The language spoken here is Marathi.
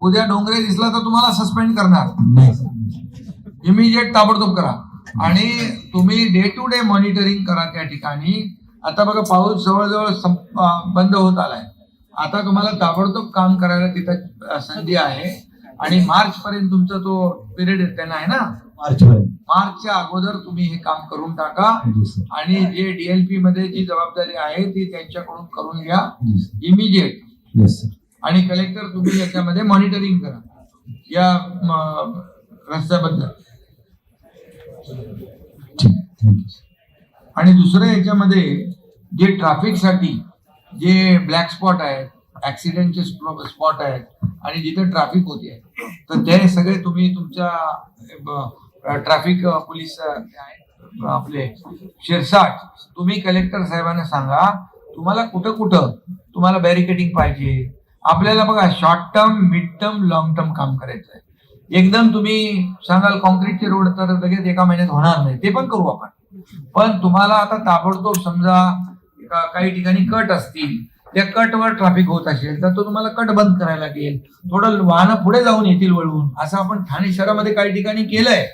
उद्या डोंगरे दिसला तर तुम्हाला सस्पेंड करणार. इमिजिएट ताबडतोब करा. आणि तुम्ही डे टू डे मॉनिटरिंग करा त्या ठिकाणी. आता बघा पाऊस जवळजवळ बंद होत आलाय. आता तुम्हाला ताबडतोब काम करायला तिथं संधी आहे. आणि मार्च पर्यंत तुमचा तो पिरियड त्यांना आहे ना, मार्चच्या अगोदर तुम्ही हे काम करून टाका. आणि जे डीएलपी मध्ये जी जबाबदारी आहे ती त्यांच्याकडून करून घ्या इमिजिएट. आणि कलेक्टर तुम्ही याच्यामध्ये मॉनिटरिंग करा या रस्त्याबद्दल. आणि दुसरं याच्यामध्ये जे ट्रॅफिकसाठी जे ब्लॅक स्पॉट आहेत, ऍक्सिडेंटचे स्पॉट आहेत आणि जिथे ट्रॅफिक होते, तर ते सगळे तुम्ही तुमच्या ट्रॅफिक पोलीस आपले शिरसाट तुम्ही कलेक्टर साहेबांना सांगा तुम्हाला कुठं कुठं तुम्हाला बॅरिकेडिंग पाहिजे. आपल्याला बघा short term, mid term, long term काम करायचं आहे. एकदम तुम्ही सांगाल कॉन्क्रीटचे रोड तर लगेच एका महिन्यात होणार नाही, ते पण करू आपण. पण तुम्हाला आता ताबडतोब समजा काही ठिकाणी कट असतील, त्या कटवर ट्रॅफिक होत असेल तर तो तुम्हाला कट बंद करायला लागेल. थोडं वाहनं पुढे जाऊन येतील वळवून, असं आपण ठाणे शहरामध्ये काही ठिकाणी केलंय.